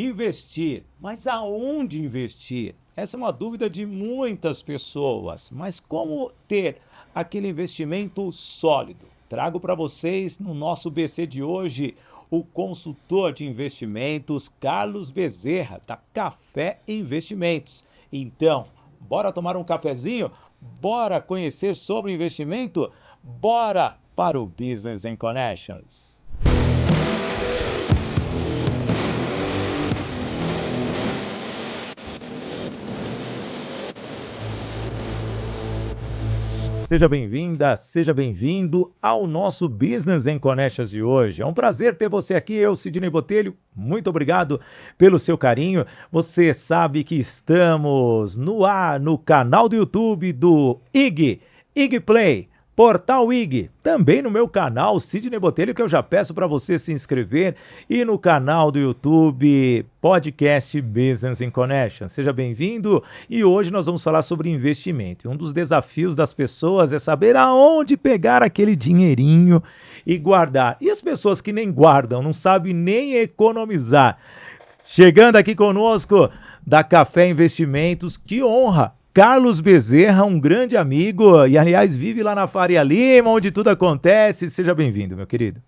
Investir, mas aonde investir? Essa é uma dúvida de muitas pessoas, mas como ter aquele investimento sólido? Trago para vocês no nosso BC de hoje o consultor de investimentos Carlos Bezerra, da Café Investimentos. Então, bora tomar um cafezinho? Bora conhecer sobre investimento? Bora para o Business and Connections. Seja bem-vinda, seja bem-vindo ao nosso Business and Connections de hoje. É um prazer ter você aqui, eu, Sidney Botelho. Muito obrigado pelo seu carinho. Você sabe que estamos no ar, no canal do YouTube do IG Play, Portal IG, também no meu canal Sidney Botelho, que eu já peço para você se inscrever, e no canal do YouTube Podcast Business and Connection. Seja bem-vindo, e hoje nós vamos falar sobre investimento. Um dos desafios das pessoas é saber aonde pegar aquele dinheirinho e guardar. E as pessoas que nem guardam, não sabem nem economizar. Chegando aqui conosco da Café Investimentos, que honra! Carlos Bezerra, um grande amigo e, aliás, vive lá na Faria Lima, onde tudo acontece. Seja bem-vindo, meu querido.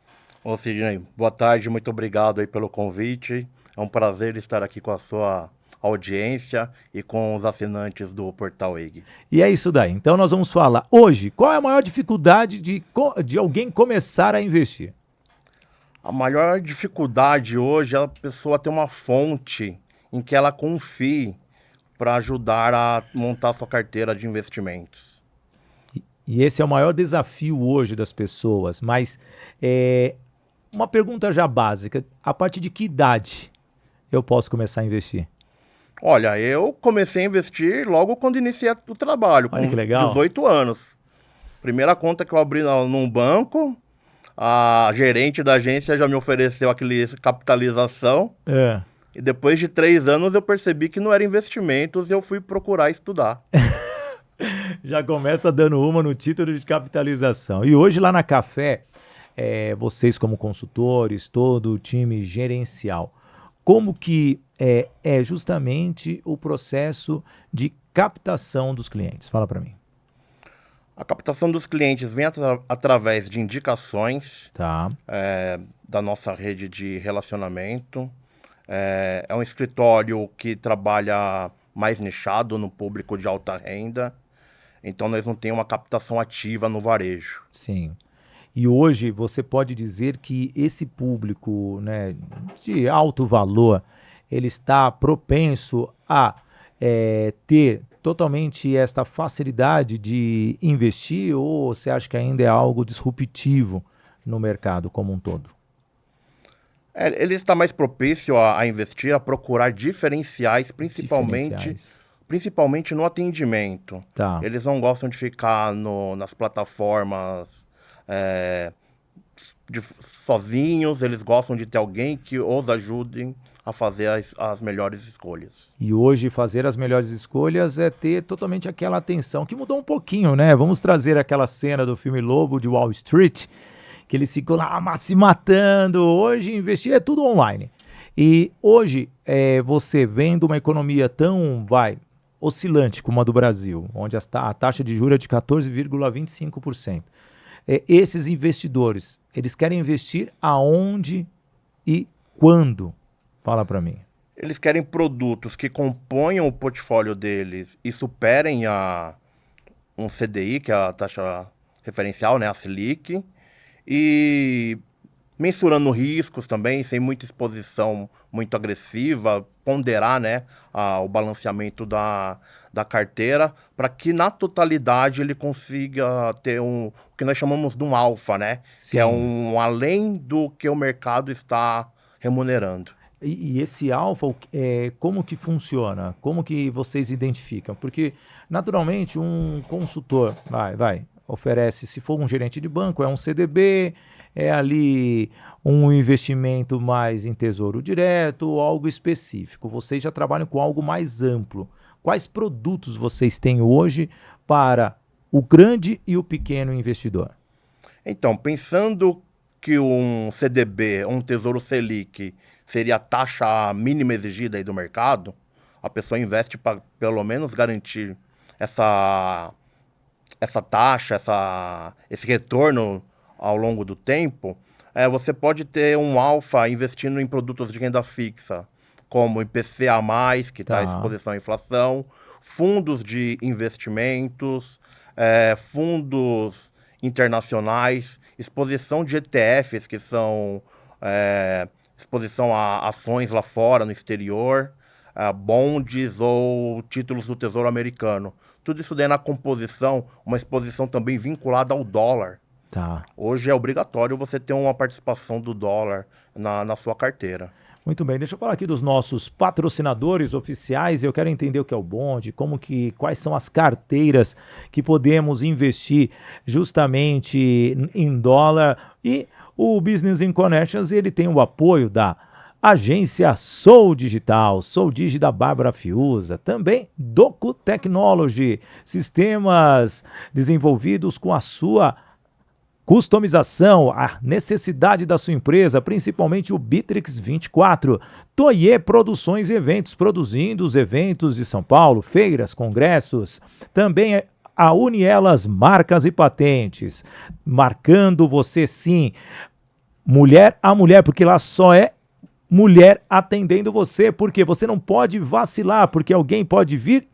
Ô Sidney, boa tarde, muito obrigado aí pelo convite. É um prazer estar aqui com a sua audiência e com os assinantes do Portal IG. E é isso daí. Então nós vamos falar hoje, qual é a maior dificuldade de alguém começar a investir? A maior dificuldade hoje é a pessoa ter uma fonte em que ela confie para ajudar a montar sua carteira de investimentos. E esse é o maior desafio hoje das pessoas, mas uma pergunta já básica, a partir de que idade eu posso começar a investir? Olha, eu comecei a investir logo quando iniciei o trabalho, Olha com que legal. 18 anos. Primeira conta que eu abri num banco, a gerente da agência já me ofereceu aquele capitalização. E depois de 3 anos eu percebi que não era investimentos e eu fui procurar estudar. Já começa dando uma no título de capitalização. E hoje lá na Café, vocês como consultores, todo o time gerencial, como que é justamente o processo de captação dos clientes? Fala para mim. A captação dos clientes vem através de indicações da nossa rede de relacionamento. É um escritório que trabalha mais nichado no público de alta renda, então nós não temos uma captação ativa no varejo. Sim. E hoje você pode dizer que esse público, né, de alto valor, ele está propenso a ter totalmente esta facilidade de investir, ou você acha que ainda é algo disruptivo no mercado como um todo? Ele está mais propício a investir, a procurar diferenciais, principalmente no atendimento. Tá. Eles não gostam de ficar nas plataformas sozinhos, eles gostam de ter alguém que os ajude a fazer as melhores escolhas. E hoje fazer as melhores escolhas é ter totalmente aquela atenção, que mudou um pouquinho, né? Vamos trazer aquela cena do filme Lobo de Wall Street, que eles ficam lá se matando. Hoje investir é tudo online. E hoje você vendo uma economia tão, oscilante como a do Brasil, onde a taxa de juros é de 14,25%. Esses investidores, eles querem investir aonde e quando? Fala para mim. Eles querem produtos que componham o portfólio deles e superem um CDI, que é a taxa referencial, né, a Selic, e mensurando riscos também, sem muita exposição muito agressiva, ponderar, né, o balanceamento da carteira, para que na totalidade ele consiga ter o que nós chamamos de um alfa, né? Sim. Que é além do que o mercado está remunerando. E esse alfa, como que funciona? Como que vocês identificam? Porque, naturalmente, um consultor oferece, se for um gerente de banco, é um CDB, é ali um investimento mais em tesouro direto, algo específico. Vocês já trabalham com algo mais amplo. Quais produtos vocês têm hoje para o grande e o pequeno investidor? Então, pensando que um CDB, um Tesouro Selic, seria a taxa mínima exigida aí do mercado, a pessoa investe para pelo menos garantir essa taxa, esse retorno ao longo do tempo, você pode ter um alfa investindo em produtos de renda fixa, como IPCA+, que está à Tá. exposição à inflação, fundos de investimentos, fundos internacionais, exposição de ETFs, que são exposição a ações lá fora, no exterior, bonds ou títulos do Tesouro Americano. Tudo isso daí na composição, uma exposição também vinculada ao dólar. Tá. Hoje é obrigatório você ter uma participação do dólar na sua carteira. Muito bem, deixa eu falar aqui dos nossos patrocinadores oficiais. Eu quero entender o que é o bonde, quais são as carteiras que podemos investir justamente em dólar. E o Business in Connections, ele tem o apoio da agência Sou Digital, Sou Digi da Bárbara Fiuza, também Docu Technology, sistemas desenvolvidos com a sua customização, a necessidade da sua empresa, principalmente o Bitrix 24. Toye Produções e Eventos, produzindo os eventos de São Paulo, feiras, congressos. Também a Unielas Marcas e Patentes, marcando você sim, mulher a mulher, porque lá só é mulher atendendo você, porque você não pode vacilar, porque alguém pode vir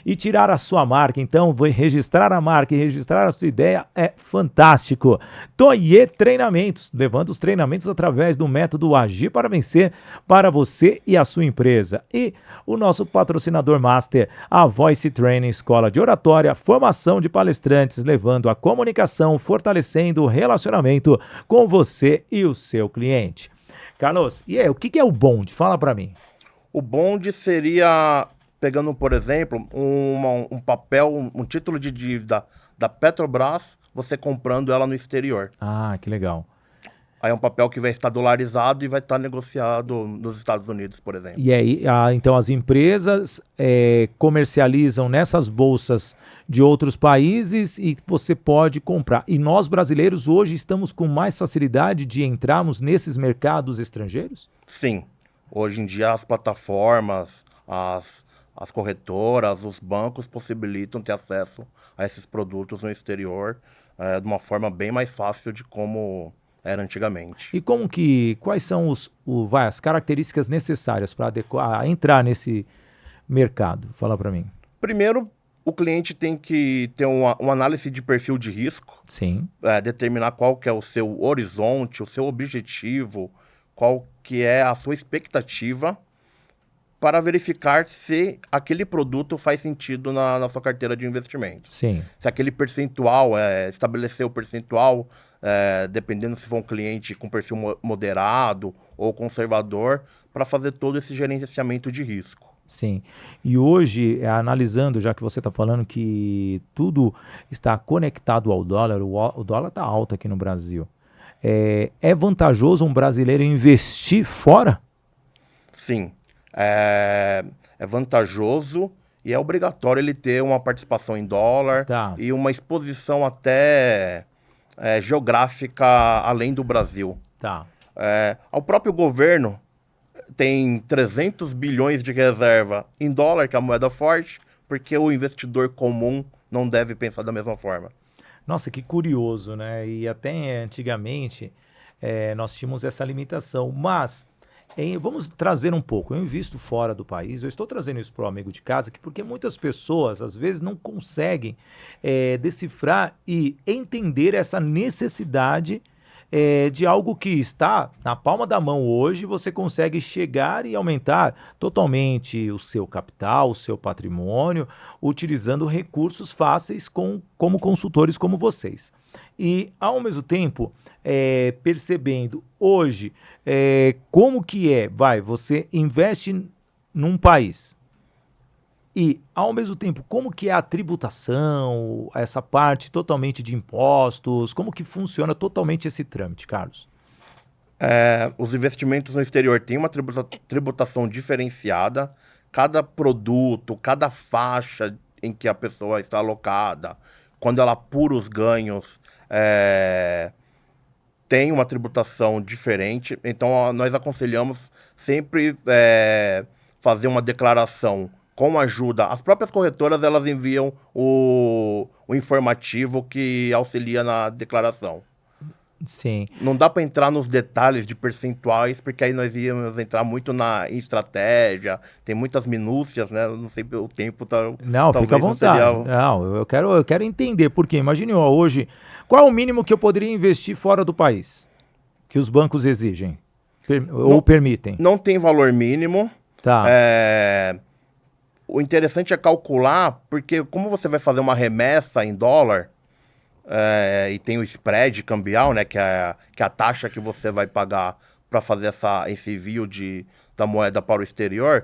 e tirar a sua marca. Então, registrar a marca e registrar a sua ideia é fantástico. Toye Treinamentos, levando os treinamentos através do método Agir para Vencer para você e a sua empresa. E o nosso patrocinador master, a Voice Training, escola de oratória, formação de palestrantes, levando a comunicação, fortalecendo o relacionamento com você e o seu cliente. Carlos, e aí, o que é o bonde? Fala para mim. O bonde seria, pegando por exemplo, um papel, um título de dívida da Petrobras, você comprando ela no exterior. Ah, que legal. Aí é um papel que vai estar dolarizado e vai estar negociado nos Estados Unidos, por exemplo. E aí, então as empresas comercializam nessas bolsas de outros países e você pode comprar. E nós brasileiros hoje estamos com mais facilidade de entrarmos nesses mercados estrangeiros? Sim. Hoje em dia as plataformas, as corretoras, os bancos possibilitam ter acesso a esses produtos no exterior de uma forma bem mais fácil de como era antigamente. E quais são as características necessárias para entrar nesse mercado? Fala para mim. Primeiro, o cliente tem que ter uma análise de perfil de risco. Sim. Determinar qual que é o seu horizonte, o seu objetivo, qual que é a sua expectativa, para verificar se aquele produto faz sentido na sua carteira de investimento. Sim. Se aquele percentual, estabelecer o percentual, dependendo se for um cliente com perfil moderado ou conservador, para fazer todo esse gerenciamento de risco. Sim. E hoje, analisando, já que você está falando que tudo está conectado ao dólar, o dólar está alto aqui no Brasil. É vantajoso um brasileiro investir fora? Sim. É vantajoso e é obrigatório ele ter uma participação em dólar e uma exposição até geográfica além do Brasil. Tá. O próprio governo tem 300 bilhões de reserva em dólar, que é a moeda forte, porque o investidor comum não deve pensar da mesma forma. Nossa, que curioso, né? E até antigamente nós tínhamos essa limitação, mas vamos trazer um pouco. Eu invisto fora do país, eu estou trazendo isso para o amigo de casa, porque muitas pessoas, às vezes, não conseguem decifrar e entender essa necessidade de algo que está na palma da mão hoje. Você consegue chegar e aumentar totalmente o seu capital, o seu patrimônio, utilizando recursos fáceis como consultores como vocês. E, ao mesmo tempo, percebendo hoje como que você investe num país e, ao mesmo tempo, como que é a tributação, essa parte totalmente de impostos, como que funciona totalmente esse trâmite, Carlos? Os investimentos no exterior têm uma tributação diferenciada. Cada produto, cada faixa em que a pessoa está alocada, quando ela apura os ganhos, tem uma tributação diferente, então nós aconselhamos sempre fazer uma declaração com ajuda. As próprias corretoras, elas enviam o informativo que auxilia na declaração. Sim. Não dá para entrar nos detalhes de percentuais, porque aí nós íamos entrar muito em estratégia, tem muitas minúcias, né? Não sei, o tempo tá... Não, fica à vontade. Não, eu quero entender, porque imagine, ó, hoje, qual é o mínimo que eu poderia investir fora do país? Que os bancos exigem? Ou permitem? Não tem valor mínimo. Tá. O interessante é calcular, porque como você vai fazer uma remessa em dólar, e tem o spread cambial, né, que é a taxa que você vai pagar para fazer esse envio da moeda para o exterior,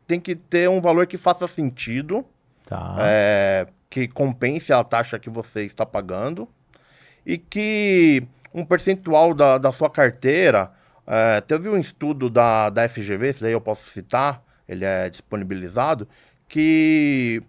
tem que ter um valor que faça sentido, tá. Que compense a taxa que você está pagando, e que um percentual da sua carteira, teve um estudo da FGV, esse daí eu posso citar, ele é disponibilizado, que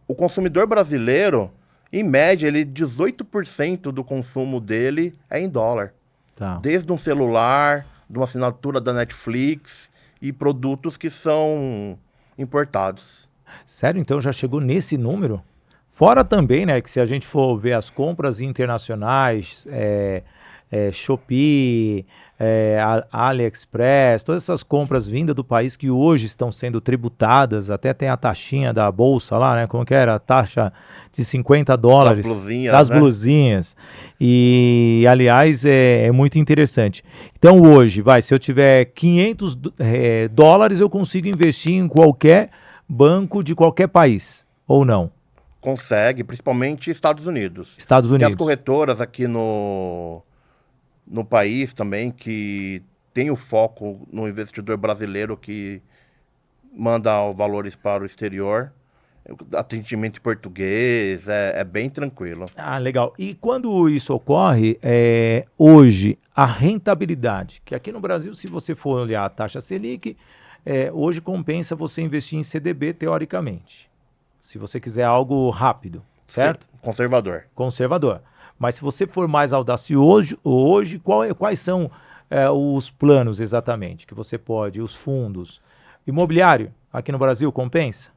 o consumidor brasileiro, em média, 18% do consumo dele é em dólar. Tá. Desde um celular, de uma assinatura da Netflix e produtos que são importados. Sério? Então já chegou nesse número? Fora também, né, que se a gente for ver as compras internacionais, Shopee, AliExpress, todas essas compras vindas do país que hoje estão sendo tributadas, até tem a taxinha da bolsa lá, né? Como que era? A taxa de $50. Das blusinhas, das né? blusinhas. E, aliás, é muito interessante. Então, hoje, se eu tiver $500, eu consigo investir em qualquer banco de qualquer país, ou não? Consegue, principalmente Estados Unidos. Estados Unidos. Tem as corretoras aqui no país também, que tem o foco no investidor brasileiro que manda valores para o exterior. Atendimento em português, é bem tranquilo. Ah, legal. E quando isso ocorre, hoje, a rentabilidade, que aqui no Brasil, se você for olhar a taxa Selic, hoje compensa você investir em CDB, teoricamente. Se você quiser algo rápido, certo? Sim, conservador. Conservador. Mas se você for mais audacioso, hoje, quais são os planos exatamente que você pode, os fundos? Imobiliário, aqui no Brasil, compensa?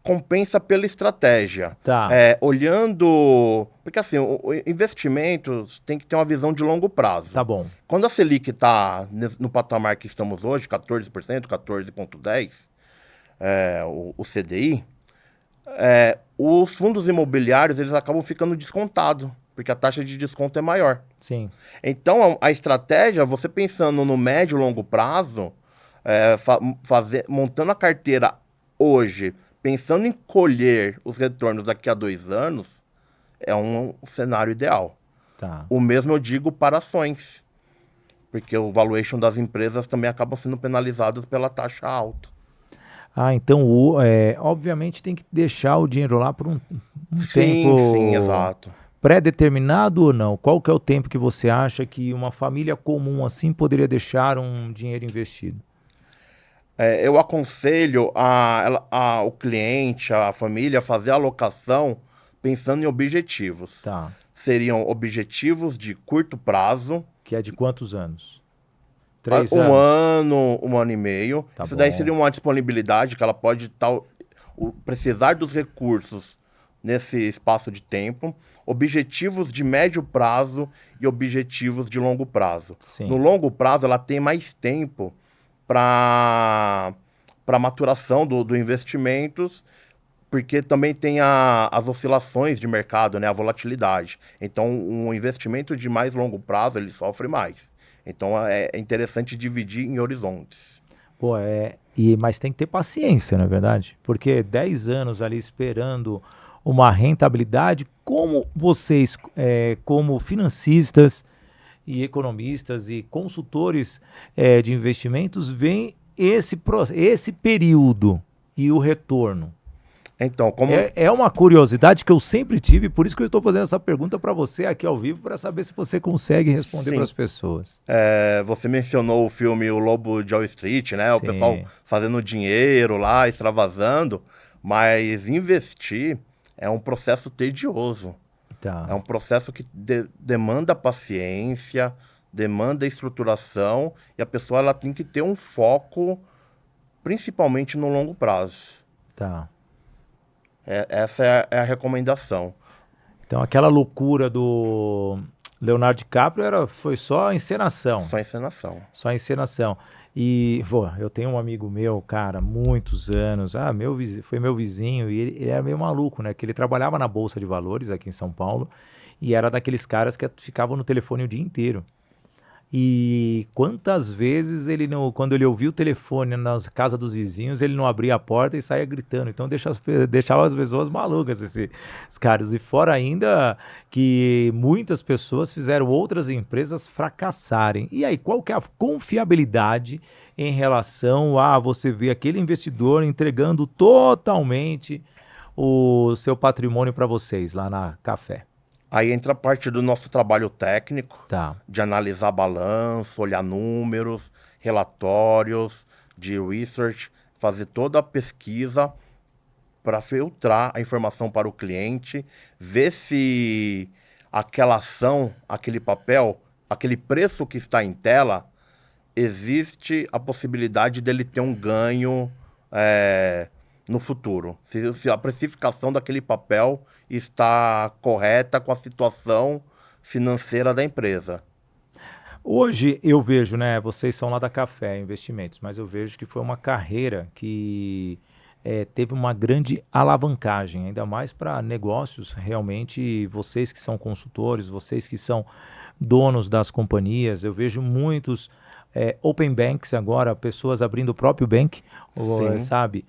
Compensa pela estratégia. Tá. Olhando... Porque assim, investimentos tem que ter uma visão de longo prazo. Tá bom. Quando a Selic está no patamar que estamos hoje, 14%, 14,10%, o CDI, os fundos imobiliários, eles acabam ficando descontados, porque a taxa de desconto é maior. Sim. Então, a estratégia, você pensando no médio e longo prazo, montando a carteira hoje, pensando em colher os retornos daqui a 2 anos, é um cenário ideal. Tá. O mesmo eu digo para ações, porque o valuation das empresas também acabam sendo penalizados pela taxa alta. Ah, então, obviamente tem que deixar o dinheiro lá por um Sim, tempo sim, exato. pré-determinado ou não? Qual que é o tempo que você acha que uma família comum assim poderia deixar um dinheiro investido? Eu aconselho o cliente, a família, a fazer a alocação pensando em objetivos. Tá. Seriam objetivos de curto prazo. Que é de quantos anos? 3 Um anos? um ano e meio. Tá Isso daí bom. seria uma disponibilidade que ela pode precisar dos recursos nesse espaço de tempo. Objetivos de médio prazo e objetivos de longo prazo. Sim. No longo prazo, ela tem mais tempo para maturação do investimentos, porque também tem as oscilações de mercado, né, a volatilidade. Então, um investimento de mais longo prazo, ele sofre mais. Então, é interessante dividir em horizontes. Pô, mas tem que ter paciência, não é verdade? Porque 10 anos ali esperando uma rentabilidade, como vocês, como financistas e economistas e consultores de investimentos, veem esse período e o retorno? Então, É uma curiosidade que eu sempre tive, por isso que eu estou fazendo essa pergunta para você aqui ao vivo, para saber se você consegue responder para as pessoas. Você mencionou o filme O Lobo de Wall Street, né? Sim. O pessoal fazendo dinheiro lá, extravasando, mas investir é um processo tedioso. Tá. É um processo que demanda paciência, demanda estruturação, e a pessoa ela tem que ter um foco, principalmente no longo prazo. Tá. Essa é a recomendação. Então aquela loucura do Leonardo DiCaprio foi só encenação. Só encenação. Só encenação. E, pô, eu tenho um amigo meu, cara, muitos anos, foi meu vizinho, e ele era meio maluco, né? Que ele trabalhava na Bolsa de Valores aqui em São Paulo, e era daqueles caras que ficavam no telefone o dia inteiro. E quantas vezes ele não, quando ele ouvia o telefone na casa dos vizinhos, ele não abria a porta e saía gritando. Então deixava as pessoas malucas, esses caras. E fora ainda que muitas pessoas fizeram outras empresas fracassarem. E aí, qual que é a confiabilidade em relação a você ver aquele investidor entregando totalmente o seu patrimônio para vocês lá na Café? Aí entra a parte do nosso trabalho técnico, Tá. de analisar balanço, olhar números, relatórios, de research, fazer toda a pesquisa para filtrar a informação para o cliente, ver se aquela ação, aquele papel, aquele preço que está em tela, existe a possibilidade dele ter um ganho no futuro. Se a precificação daquele papel está correta com a situação financeira da empresa. Hoje eu vejo, né, vocês são lá da Café Investimentos, mas eu vejo que foi uma carreira que teve uma grande alavancagem, ainda mais para negócios, realmente, vocês que são consultores, vocês que são donos das companhias, eu vejo muitos open banks agora, pessoas abrindo o próprio bank, Sim. sabe?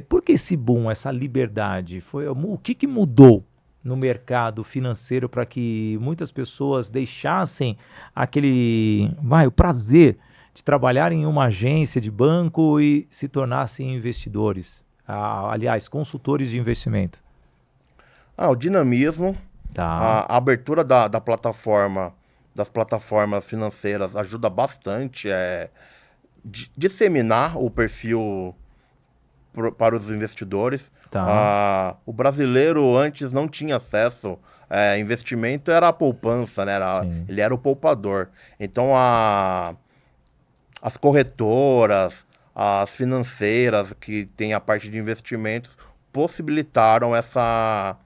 Por que esse boom, essa liberdade? O que mudou no mercado financeiro para que muitas pessoas deixassem o prazer de trabalhar em uma agência de banco e se tornassem investidores? Aliás, consultores de investimento. O dinamismo, Tá. a abertura da plataforma, das plataformas financeiras ajuda bastante disseminar o perfil para os investidores. Tá. O brasileiro antes não tinha acesso. Investimento era a poupança, né? Ele era o poupador. Então, as corretoras, as financeiras que têm a parte de investimentos possibilitaram essa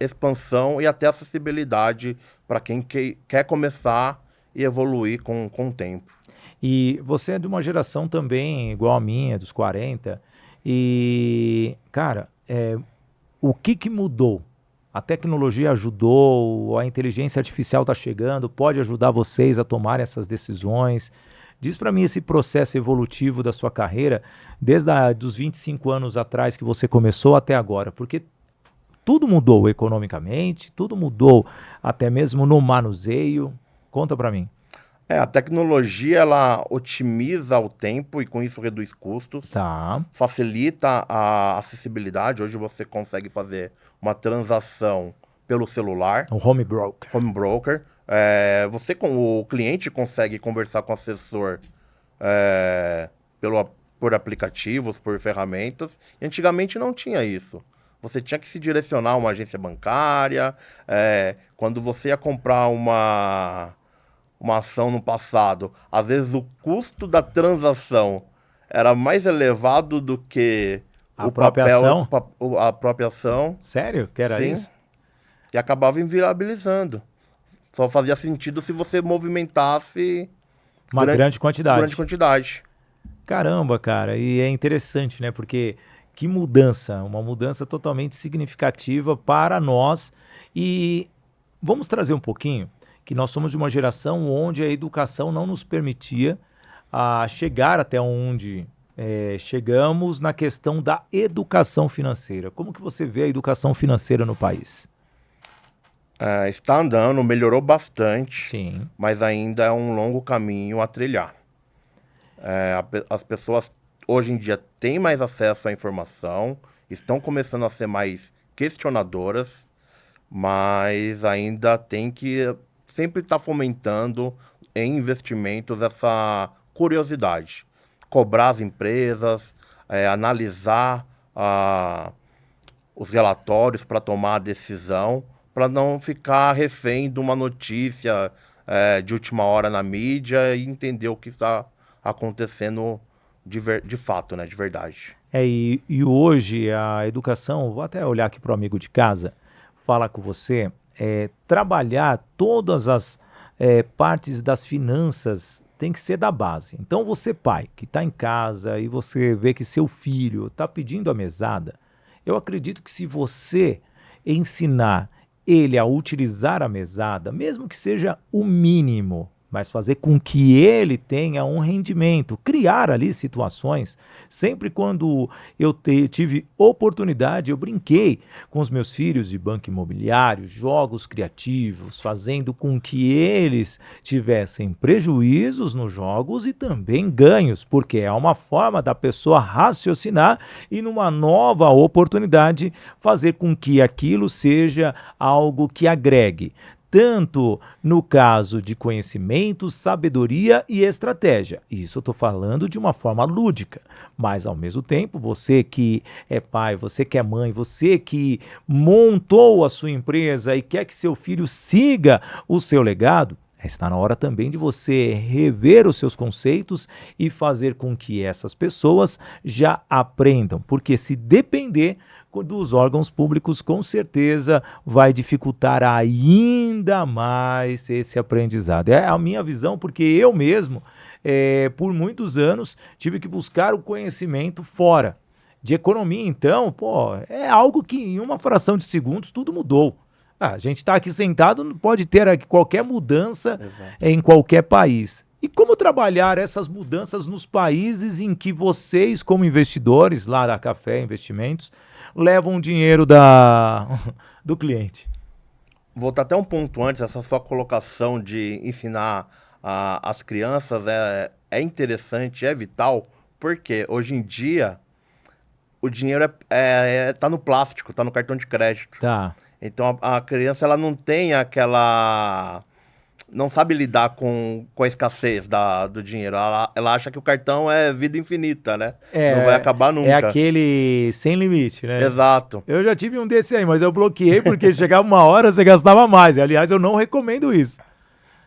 expansão e até acessibilidade para quem quer começar e evoluir com o tempo. E você é de uma geração também igual a minha, dos 40. E, cara, o que mudou? A tecnologia ajudou, a inteligência artificial está chegando, pode ajudar vocês a tomarem essas decisões. Diz para mim esse processo evolutivo da sua carreira, desde dos 25 anos atrás que você começou até agora, porque tudo mudou economicamente, tudo mudou até mesmo no manuseio. Conta para mim. A tecnologia, ela otimiza o tempo e com isso reduz custos. Tá. Facilita a acessibilidade. Hoje você consegue fazer uma transação pelo celular. O home broker. Home broker. O cliente consegue conversar com o assessor por aplicativos, por ferramentas. E antigamente não tinha isso. Você tinha que se direcionar a uma agência bancária. Quando você ia comprar uma ação no passado, às vezes o custo da transação era mais elevado do que a própria ação. Sério? Que era Sim. isso? E acabava inviabilizando. Só fazia sentido se você movimentasse uma grande quantidade. Caramba, cara. E é interessante, né? Porque que mudança, uma mudança totalmente significativa para nós. E vamos trazer um pouquinho que nós somos de uma geração onde a educação não nos permitia chegar até onde chegamos na questão da educação financeira. Como que você vê a educação financeira no país? Está andando, melhorou bastante. Sim. Mas ainda é um longo caminho a trilhar. As pessoas hoje em dia têm mais acesso à informação, estão começando a ser mais questionadoras, mas ainda tem que sempre está fomentando em investimentos essa curiosidade. Cobrar as empresas, analisar os relatórios para tomar a decisão, para não ficar refém de uma notícia de última hora na mídia e entender o que está acontecendo de fato, né, de verdade. E hoje a educação, vou até olhar aqui para o amigo de casa, falar com você, trabalhar todas as partes das finanças tem que ser da base. Então você, pai, que está em casa e você vê que seu filho está pedindo a mesada, eu acredito que se você ensinar ele a utilizar a mesada, mesmo que seja o mínimo, mas fazer com que ele tenha um rendimento, criar ali situações. Sempre quando eu tive oportunidade, eu brinquei com os meus filhos de banco imobiliário, jogos criativos, fazendo com que eles tivessem prejuízos nos jogos e também ganhos, porque é uma forma da pessoa raciocinar e numa nova oportunidade fazer com que aquilo seja algo que agregue, tanto no caso de conhecimento, sabedoria e estratégia. Isso eu estou falando de uma forma lúdica, mas ao mesmo tempo, você que é pai, você que é mãe, você que montou a sua empresa e quer que seu filho siga o seu legado, está na hora também de você rever os seus conceitos e fazer com que essas pessoas já aprendam, porque se depender dos órgãos públicos, com certeza vai dificultar ainda mais esse aprendizado. É a minha visão, porque eu mesmo, por muitos anos, tive que buscar o conhecimento fora. De economia, então, é algo que em uma fração de segundos tudo mudou. A gente está aqui sentado, pode ter aqui qualquer mudança em qualquer país. E como trabalhar essas mudanças nos países em que vocês, como investidores, lá da Café Investimentos, levam o dinheiro do cliente? Voltar até um ponto antes, essa sua colocação de ensinar as crianças é interessante, é vital, porque hoje em dia o dinheiro tá no plástico, tá no cartão de crédito. Tá. Então a criança ela não tem não sabe lidar com a escassez do dinheiro. Ela acha que o cartão é vida infinita, né? Não vai acabar nunca. É aquele sem limite, né? Exato. Eu já tive um desse aí, mas eu bloqueei porque chegava uma hora você gastava mais. Aliás, eu não recomendo isso.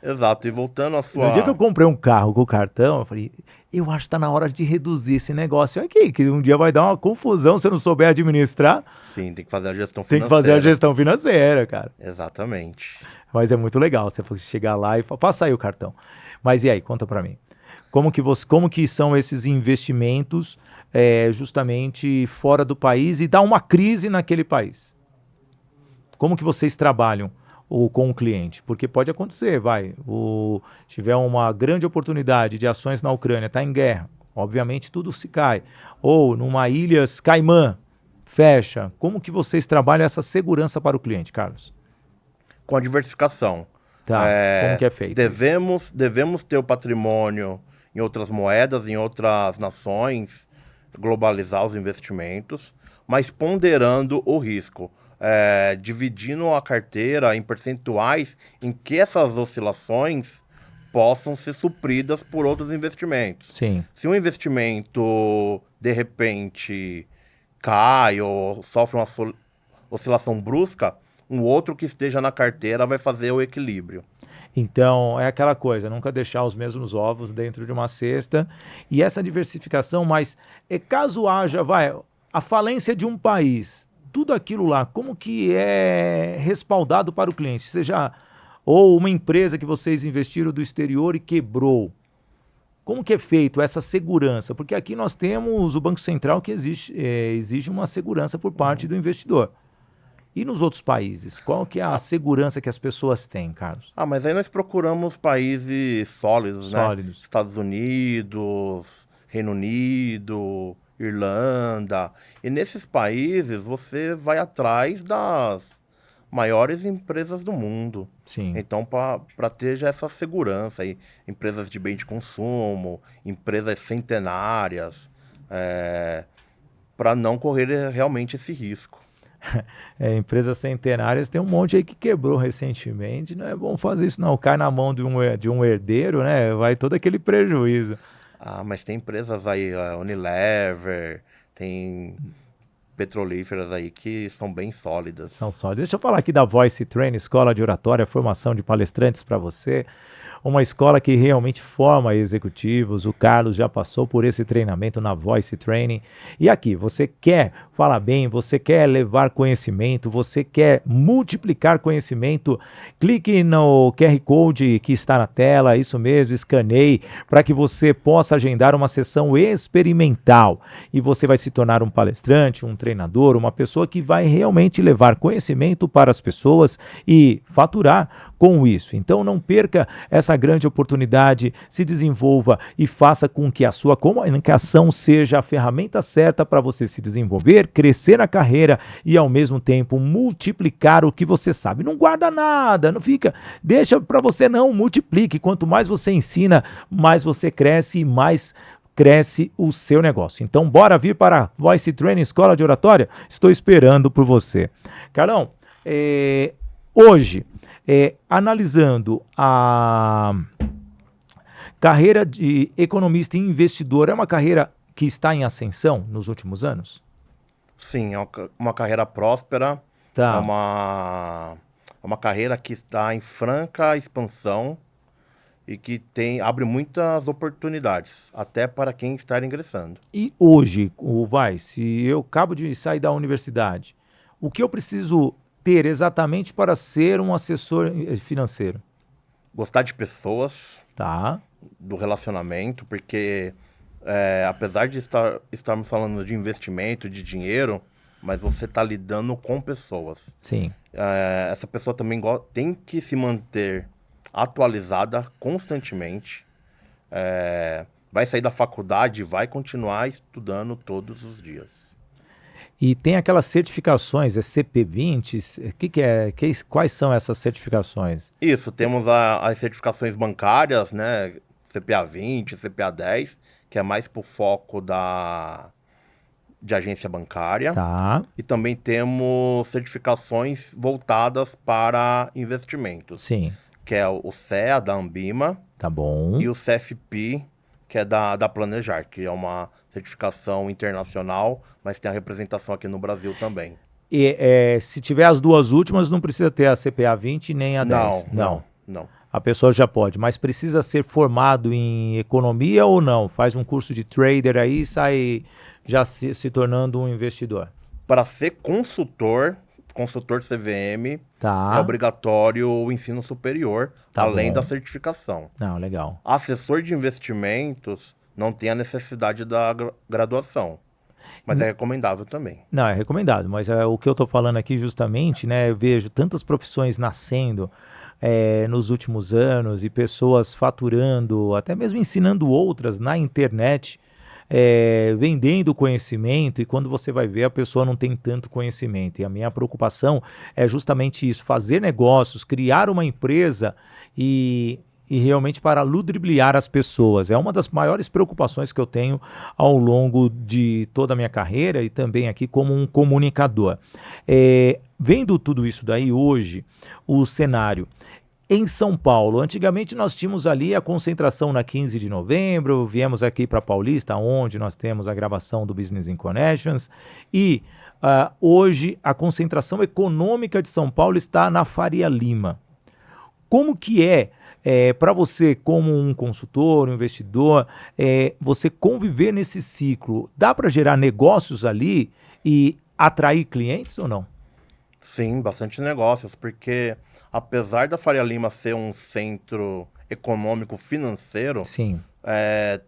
Exato. E voltando à sua... No dia que eu comprei um carro com cartão, eu falei, eu acho que tá na hora de reduzir esse negócio aqui, que um dia vai dar uma confusão se eu não souber administrar. Sim, tem que fazer a gestão financeira. Tem que fazer a gestão financeira, cara. Exatamente. Mas é muito legal você chegar lá e falar, passa aí o cartão. Mas e aí, conta pra mim. Como que são esses investimentos justamente fora do país e dá uma crise naquele país? Como que vocês trabalham com o cliente? Porque pode acontecer, tiver uma grande oportunidade de ações na Ucrânia, está em guerra, obviamente tudo se cai. Ou numa Ilhas Caimã, fecha. Como que vocês trabalham essa segurança para o cliente, Carlos? Com a diversificação. Tá, como que é feito? Devemos ter o patrimônio em outras moedas, em outras nações, globalizar os investimentos, mas ponderando o risco. Dividindo a carteira em percentuais em que essas oscilações possam ser supridas por outros investimentos. Sim. Se um investimento, de repente, cai ou sofre uma oscilação brusca, um outro que esteja na carteira vai fazer o equilíbrio. Então, é aquela coisa, nunca deixar os mesmos ovos dentro de uma cesta. E essa diversificação, mas caso haja, a falência de um país, tudo aquilo lá, como que é respaldado para o cliente? Ou uma empresa que vocês investiram do exterior e quebrou. Como que é feito essa segurança? Porque aqui nós temos o Banco Central que exige uma segurança por parte do investidor. E nos outros países, qual que é a segurança que as pessoas têm, Carlos? Mas aí nós procuramos países sólidos, né? Estados Unidos, Reino Unido, Irlanda. E nesses países você vai atrás das maiores empresas do mundo. Sim. Então, para ter já essa segurança aí, empresas de bem de consumo, empresas centenárias, para não correr realmente esse risco. Empresas centenárias, tem um monte aí que quebrou recentemente, não é bom fazer isso não, cai na mão de um herdeiro, né, vai todo aquele prejuízo. Mas tem empresas aí, Unilever, tem petrolíferas aí que são bem sólidas. São sólidas. Deixa eu falar aqui da Voice Training, Escola de Oratória, formação de palestrantes para você. Uma escola que realmente forma executivos. O Carlos já passou por esse treinamento na Voice Training. E aqui, você quer falar bem, você quer levar conhecimento, você quer multiplicar conhecimento, clique no QR Code que está na tela, isso mesmo, escaneie, para que você possa agendar uma sessão experimental. E você vai se tornar um palestrante, um treinador, uma pessoa que vai realmente levar conhecimento para as pessoas e faturar com isso. Então não perca essa grande oportunidade, se desenvolva e faça com que a sua comunicação seja a ferramenta certa para você se desenvolver, crescer na carreira e ao mesmo tempo multiplicar o que você sabe. Não guarda nada, não fica, deixa para você não, multiplique. Quanto mais você ensina, mais você cresce e mais cresce o seu negócio. Então bora vir para a Voice Training Escola de Oratória? Estou esperando por você. Carlão, hoje, analisando a carreira de economista e investidor, é uma carreira que está em ascensão nos últimos anos? Sim, é uma carreira próspera, Tá. é uma carreira que está em franca expansão e que abre muitas oportunidades, até para quem está ingressando. E hoje, se eu acabo de sair da universidade, o que eu preciso ter exatamente para ser um assessor financeiro? Gostar de pessoas, Tá. do relacionamento, porque apesar de estarmos falando de investimento, de dinheiro, mas você está lidando com pessoas. Sim. Essa pessoa também tem que se manter atualizada constantemente. Vai sair da faculdade, vai continuar estudando todos os dias. E tem aquelas certificações, CP20, quais são essas certificações? Isso, temos as certificações bancárias, né? CPA 20, CPA 10, que é mais para o foco de agência bancária. Tá. E também temos certificações voltadas para investimentos. Sim. Que é o CEA, da Ambima. Tá bom. E o CFP, que é da Planejar, que é uma certificação internacional, mas tem a representação aqui no Brasil também. E se tiver as duas últimas, não precisa ter a CPA 20 nem a 10? Não. A pessoa já pode, mas precisa ser formado em economia ou não? Faz um curso de trader aí e sai já se tornando um investidor. Para ser consultor CVM, Tá. é obrigatório o ensino superior, Tá além bom. da certificação. Não, legal. Assessor de investimentos não tem a necessidade da graduação, mas é recomendável também. Não, é recomendado, mas o que eu estou falando aqui justamente, né, eu vejo tantas profissões nascendo nos últimos anos e pessoas faturando, até mesmo ensinando outras na internet, vendendo conhecimento, e quando você vai ver, a pessoa não tem tanto conhecimento. E a minha preocupação é justamente isso, fazer negócios, criar uma empresa e realmente para ludibriar as pessoas. É uma das maiores preocupações que eu tenho ao longo de toda a minha carreira e também aqui como um comunicador. Vendo tudo isso daí hoje, o cenário em São Paulo, antigamente nós tínhamos ali a concentração na 15 de novembro, viemos aqui para Paulista, onde nós temos a gravação do Business in Connections, e hoje a concentração econômica de São Paulo está na Faria Lima. Como que para você, como um consultor, um investidor, você conviver nesse ciclo? Dá para gerar negócios ali e atrair clientes ou não? Sim, bastante negócios, porque apesar da Faria Lima ser um centro econômico financeiro, Sim.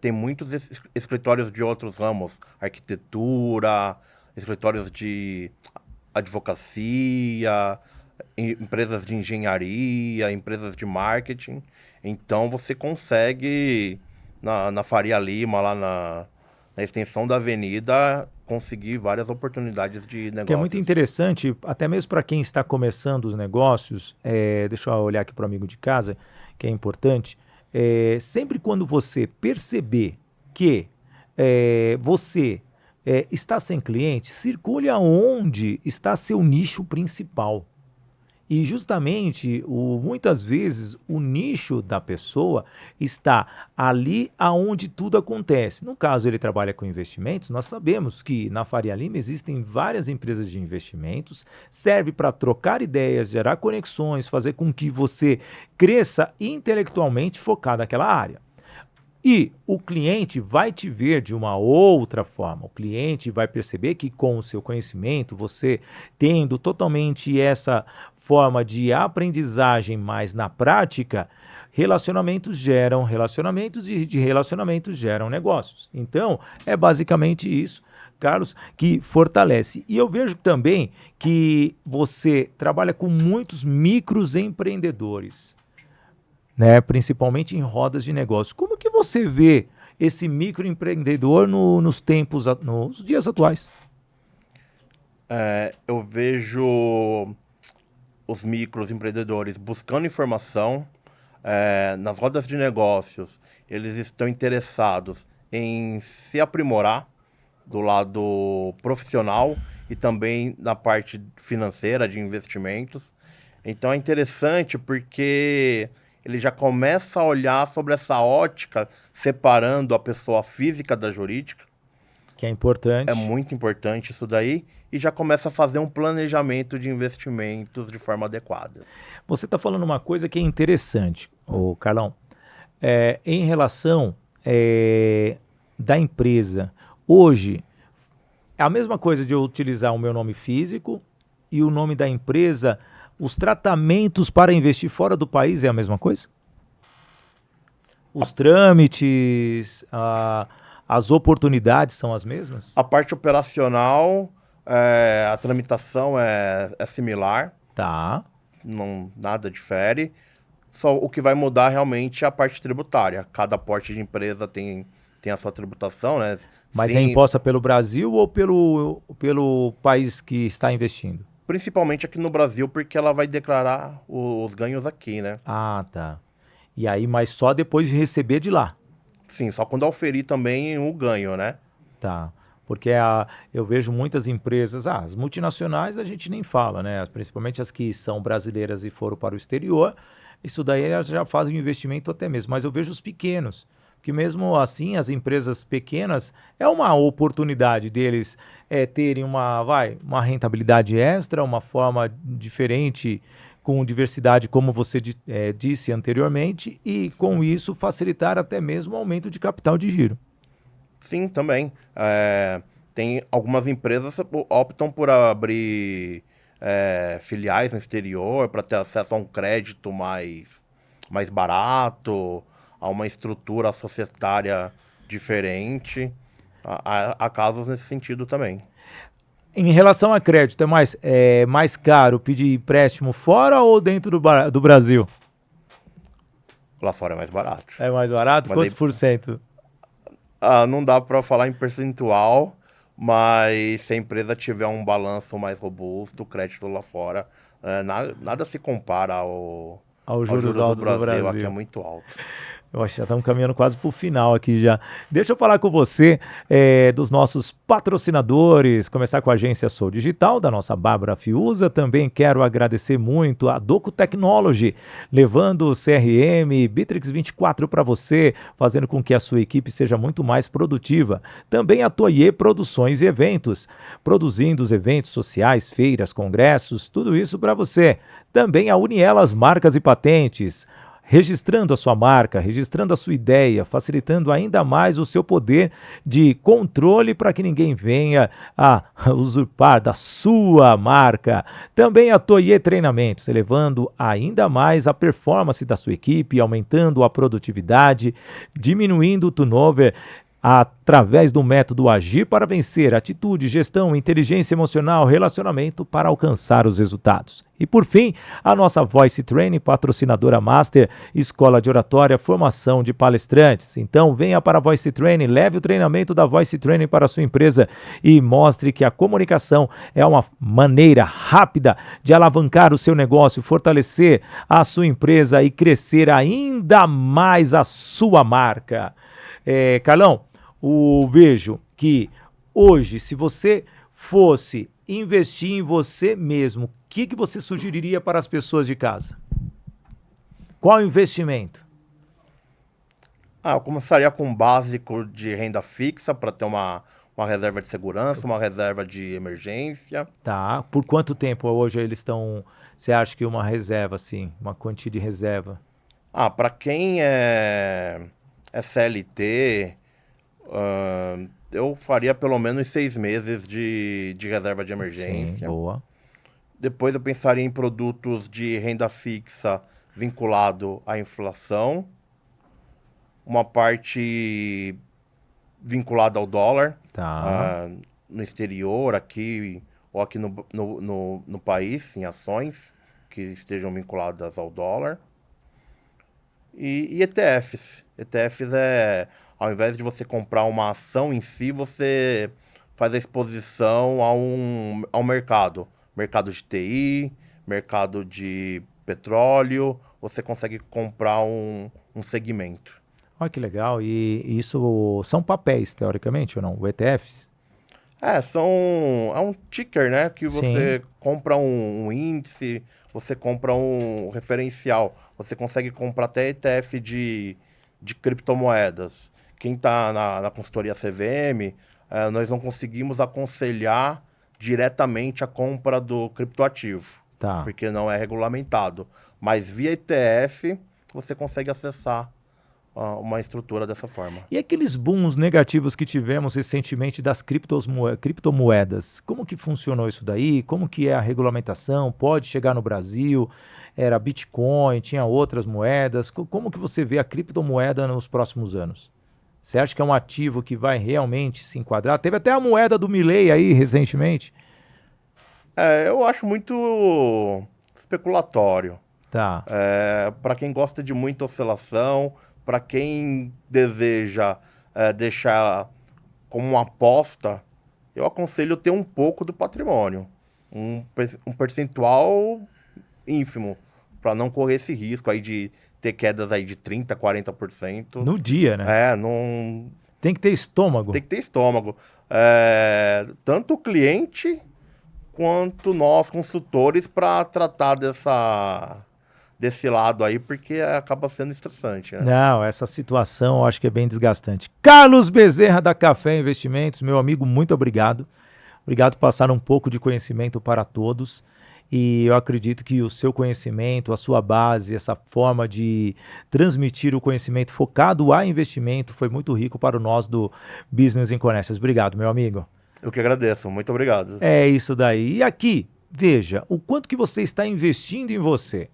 Tem muitos escritórios de outros ramos, arquitetura, escritórios de advocacia, empresas de engenharia, empresas de marketing. Então você consegue, na Faria Lima, lá na extensão da avenida, conseguir várias oportunidades de negócios. Que é muito interessante, até mesmo para quem está começando os negócios, deixa eu olhar aqui para o amigo de casa, que é importante, sempre quando você perceber que você está sem cliente, circule aonde está seu nicho principal. E justamente, muitas vezes, o nicho da pessoa está ali aonde tudo acontece. No caso, ele trabalha com investimentos, nós sabemos que na Faria Lima existem várias empresas de investimentos, serve para trocar ideias, gerar conexões, fazer com que você cresça intelectualmente focado naquela área. E o cliente vai te ver de uma outra forma. O cliente vai perceber que com o seu conhecimento, você tendo totalmente essa forma de aprendizagem mais na prática, relacionamentos geram relacionamentos e de relacionamentos geram negócios. Então, é basicamente isso, Carlos, que fortalece. E eu vejo também que você trabalha com muitos microempreendedores, né, principalmente em rodas de negócio. Como que você vê esse microempreendedor nos nos dias atuais? Eu vejo os microempreendedores buscando informação, nas rodas de negócios. Eles estão interessados em se aprimorar do lado profissional e também na parte financeira de investimentos. Então é interessante porque ele já começa a olhar sobre essa ótica, separando a pessoa física da jurídica. Que é importante. É muito importante isso daí. E já começa a fazer um planejamento de investimentos de forma adequada. Você está falando uma coisa que é interessante, Carlão. Em relação da empresa, hoje, é a mesma coisa de eu utilizar o meu nome físico e o nome da empresa. Os tratamentos para investir fora do país é a mesma coisa? Os trâmites, as oportunidades são as mesmas? A parte operacional, a tramitação é similar. Tá. Nada difere. Só o que vai mudar realmente é a parte tributária. Cada porte de empresa tem a sua tributação, né? Mas Sim, é imposta pelo Brasil ou pelo país que está investindo? principalmente aqui no Brasil, porque ela vai declarar os ganhos aqui, né? Ah, tá. E aí, mas só depois de receber de lá. Sim, só quando auferir também o ganho, né? Tá. Porque eu vejo muitas empresas, as multinacionais a gente nem fala, né? Principalmente as que são brasileiras e foram para o exterior, isso daí elas já fazem um investimento até mesmo. Mas eu vejo os pequenos, que mesmo assim as empresas pequenas é uma oportunidade deles terem uma rentabilidade extra, uma forma diferente, com diversidade, como você disse anteriormente, e com isso facilitar até mesmo o aumento de capital de giro. Sim, também. Tem algumas empresas que optam por abrir filiais no exterior para ter acesso a um crédito mais barato, a uma estrutura societária diferente. Há casos nesse sentido também. Em relação a crédito, é mais caro pedir empréstimo fora ou dentro do Brasil? Lá fora é mais barato. É mais barato? Mas Quantos aí- por cento? Não dá para falar em percentual, mas se a empresa tiver um balanço mais robusto, o crédito lá fora, nada se compara ao Aos aos juros juros do altos do Brasil, aqui é Brasil. muito alto. Eu acho que já estamos caminhando quase para o final aqui já. Deixa eu falar com você dos nossos patrocinadores, começar com a agência Sou Digital, da nossa Bárbara Fiuza. Também quero agradecer muito a Doco Technology, levando o CRM Bitrix 24 para você, fazendo com que a sua equipe seja muito mais produtiva. Também a Toye Produções e Eventos, produzindo os eventos sociais, feiras, congressos, tudo isso para você. Também a Unielas Marcas e Patentes, registrando a sua marca, registrando a sua ideia, facilitando ainda mais o seu poder de controle para que ninguém venha a usurpar da sua marca. Também a Toye Treinamentos, elevando ainda mais a performance da sua equipe, aumentando a produtividade, diminuindo o turnover, através do método Agir para Vencer, atitude, gestão, inteligência emocional, relacionamento para alcançar os resultados. E por fim, a nossa Voice Training, patrocinadora Master, escola de oratória, formação de palestrantes. Então venha para a Voice Training, leve o treinamento da Voice Training para a sua empresa e mostre que a comunicação é uma maneira rápida de alavancar o seu negócio, fortalecer a sua empresa e crescer ainda mais a sua marca. Carlão, vejo que hoje, se você fosse investir em você mesmo, o que você sugeriria para as pessoas de casa? Qual investimento? Eu começaria com um básico de renda fixa para ter uma reserva de segurança, uma reserva de emergência. Tá. Por quanto tempo hoje eles estão... Você acha que uma reserva, assim, uma quantia de reserva? Para quem é CLT, eu faria pelo menos 6 meses de reserva de Sim, emergência. boa. Depois eu pensaria em produtos de renda fixa vinculado à inflação. Uma parte vinculada ao dólar, Tá. no exterior, aqui ou aqui no país, em ações que estejam vinculadas ao dólar. E ETFs. ETFs ao invés de você comprar uma ação em si, você faz a exposição ao mercado. Mercado de TI, mercado de petróleo, você consegue comprar um segmento. Olha que legal. E isso são papéis, teoricamente, ou não? O ETFs? É um ticker, né? Que você Sim. compra um índice, você compra um referencial. Você consegue comprar até ETF de criptomoedas. Quem está na consultoria CVM, nós não conseguimos aconselhar diretamente a compra do criptoativo, Tá. porque não é regulamentado. Mas via ETF, você consegue acessar uma estrutura dessa forma. E aqueles booms negativos que tivemos recentemente das criptomoedas, como que funcionou isso daí? Como que é a regulamentação? Pode chegar no Brasil? Era Bitcoin, tinha outras moedas. Como que você vê a criptomoeda nos próximos anos? Você acha que é um ativo que vai realmente se enquadrar? Teve até a moeda do Milei aí recentemente. Eu acho muito especulatório. Tá, Para quem gosta de muita oscilação, para quem deseja deixar como uma aposta, eu aconselho ter um pouco do patrimônio, um percentual ínfimo, para não correr esse risco aí de ter quedas aí de 30%, 40%. no dia, né? Não Tem que ter estômago. tem que ter estômago. Tanto o cliente quanto nós, consultores, para tratar desse lado aí, porque acaba sendo estressante, né? Não, essa situação eu acho que é bem desgastante. Carlos Bezerra da Café Investimentos, meu amigo, muito obrigado. Obrigado por passar um pouco de conhecimento para todos. E eu acredito que o seu conhecimento, a sua base, essa forma de transmitir o conhecimento focado a investimento foi muito rico para nós do Business in Connections. Obrigado, meu amigo. Eu que agradeço, muito obrigado. É isso daí. E aqui, veja, o quanto que você está investindo em você.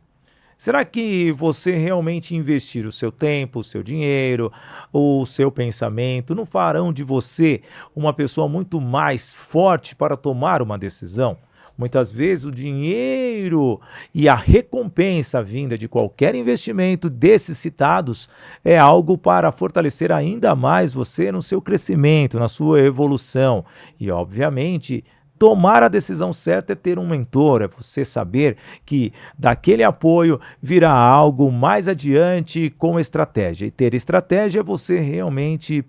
Será que você realmente investir o seu tempo, o seu dinheiro, o seu pensamento não farão de você uma pessoa muito mais forte para tomar uma decisão? Muitas vezes o dinheiro e a recompensa vinda de qualquer investimento desses citados é algo para fortalecer ainda mais você no seu crescimento, na sua evolução. E, obviamente, tomar a decisão certa é ter um mentor, é você saber que daquele apoio virá algo mais adiante com estratégia. E ter estratégia é você realmente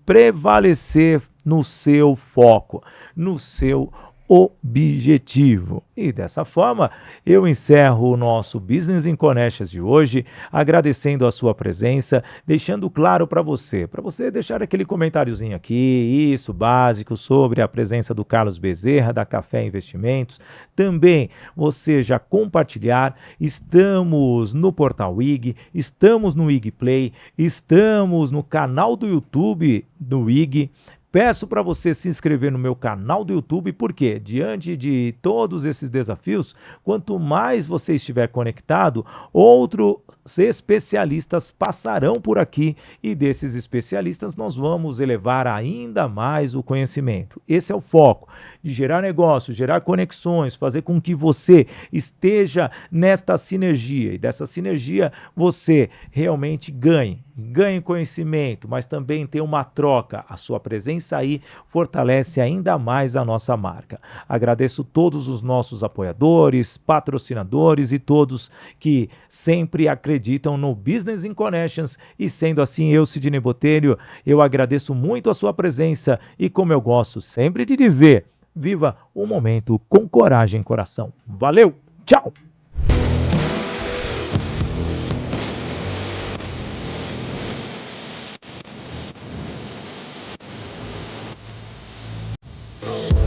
prevalecer no seu foco, no seu objetivo. E dessa forma, eu encerro o nosso Business in Connections de hoje, agradecendo a sua presença, deixando claro para você deixar aquele comentáriozinho aqui, isso, básico, sobre a presença do Carlos Bezerra, da Café Investimentos. Também você já compartilhar, estamos no Portal IG, estamos no IG Play, estamos no canal do YouTube do IG. Peço para você se inscrever no meu canal do YouTube, porque diante de todos esses desafios, quanto mais você estiver conectado, outros especialistas passarão por aqui e desses especialistas nós vamos elevar ainda mais o conhecimento. Esse é o foco, de gerar negócios, gerar conexões, fazer com que você esteja nesta sinergia e dessa sinergia você realmente ganhe conhecimento, mas também tem uma troca. A sua presença aí fortalece ainda mais a nossa marca. Agradeço todos os nossos apoiadores, patrocinadores e todos que sempre acreditam no Business in Connections. E sendo assim, eu, Sidney Botelho, eu agradeço muito a sua presença e, como eu gosto sempre de dizer, viva o momento com coragem e coração. Valeu, tchau!